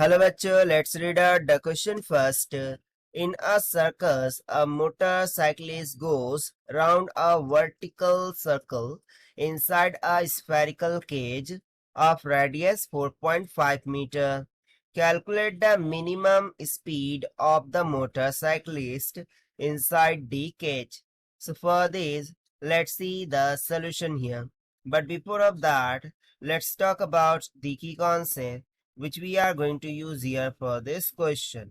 Hello bachcho, let's read out the question first. In a circus, a motorcyclist goes round a vertical circle inside a spherical cage of radius 4.5 meter. Calculate the minimum speed of the motorcyclist inside the cage. So for this, let's see the solution here. But before of that, let's talk about the key concept which we are going to use here for this question.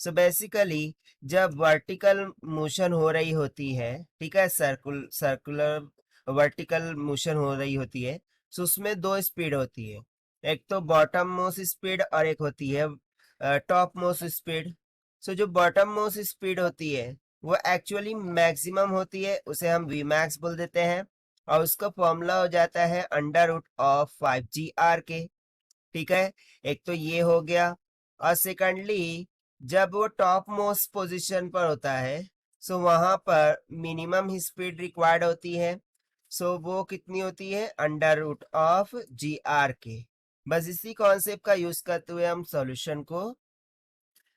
So basically जब vertical motion हो रही होती है, ठीक है, circular vertical motion हो रही होती है, तो उसमें दो स्पीड होती है, एक तो बॉटम मोस्ट स्पीड और एक होती है टॉप मोस्ट स्पीड. सो जो बॉटम मोस्ट स्पीड होती है वो एक्चुअली मैक्सिमम होती है, उसे हम वी मैक्स बोल देते हैं और उसका फॉर्मूला हो जाता है अंडर रूट ऑफ 5GR के. ठीक है, एक तो ये हो गया. और सेकंडली जब वो टॉप मोस्ट पोजीशन पर होता है, सो वहां पर मिनिमम ही स्पीड रिक्वायर्ड होती है. सो वो कितनी होती है, अंडर रूट ऑफ GR के. बस इसी कॉन्सेप्ट का यूज करते हुए हम सॉल्यूशन को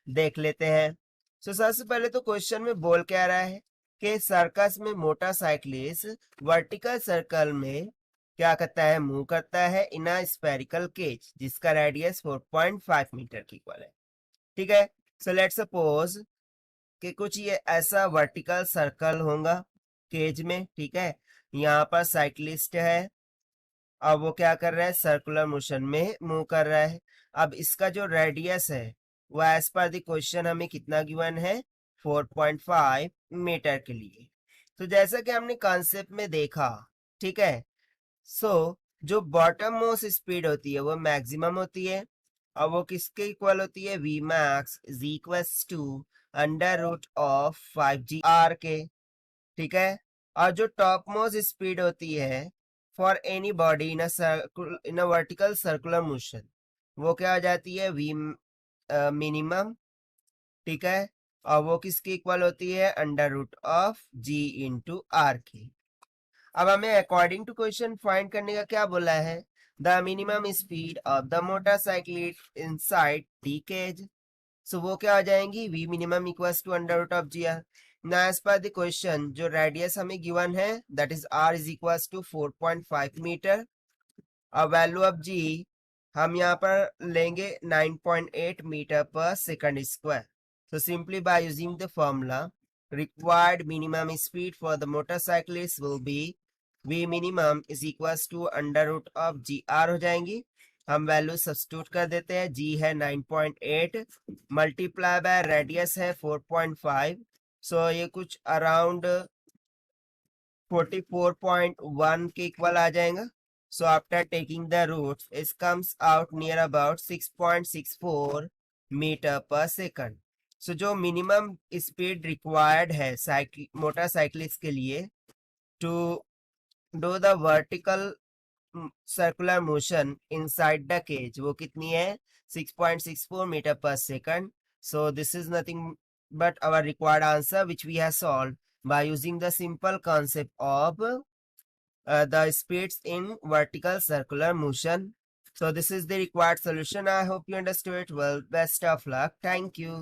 देख लेते हैं. सो सबसे पहले तो क्वेश्चन में बोल क्या रहा है कि सर्कस में मोटरसाइकिलिस्ट वर्टिकल सर्कल में क्या करता है, मूव करता है इन अ स्फेरिकल केज जिसका रेडियस 4.5 मीटर की इक्वल है. ठीक है, सो लेट्स सपोज कि कुछ ये ऐसा वर्टिकल सर्कल होगा केज में. ठीक है, यहाँ पर साइकिलिस्ट है, अब वो क्या कर रहा है, सर्कुलर मोशन में मूव कर रहा है. अब इसका जो रेडियस है वो एज पर द क्वेश्चन हमें कितना गिवन है, 4.5 मीटर के लिए. तो जैसा कि हमने कॉन्सेप्ट में देखा, ठीक है, सो जो बॉटम मोस्ट स्पीड होती है वो मैक्सिमम होती है और वो किसके इक्वल होती है, V max is equals to under root of 5GR के. ठीक है, और जो टॉप मोस्ट स्पीड होती है for any body in a vertical circular motion, वो क्या हो जाती है, वी मिनिमम. ठीक है, और वो किसकी इक्वल होती है, under root of G into R की. अब हमें अकॉर्डिंग टू क्वेश्चन फाइंड करने का क्या बोला है, the minimum speed of the motorcycle inside the cage. So वो क्या हो जाएंगी, V minimum equals to under root of GR. ना एज पर द क्वेश्चन जो रेडियस हमें गिवन है that is R is equals to 4.5 metre और value of G हम यहाँ पर लेंगे 9.8 metre per second square. So simply by using the formula, required minimum speed for the motorcyclist will be V minimum is equals to under root of GR हो जाएंगी. हम value substitute कर देते हैं, G है 9.8 मल्टीप्लाई बाय रेडियस है 4.5. सो ये कुछ अराउंड 44.1 के इक्वल आ जाएगा. So after taking the roots, it comes out near about 6.64 metre per second. So जो मिनिमम स्पीड रिक्वायर्ड है मोटरसाइकिलिस्ट के लिए to do the vertical circular motion inside the cage, वो कितनी है, 6.64 metre per second. So this is nothing but our required answer which we have solved by using the simple concept of the speeds in vertical circular motion. So this is the required solution. I hope you understood it well. Best of luck. Thank you.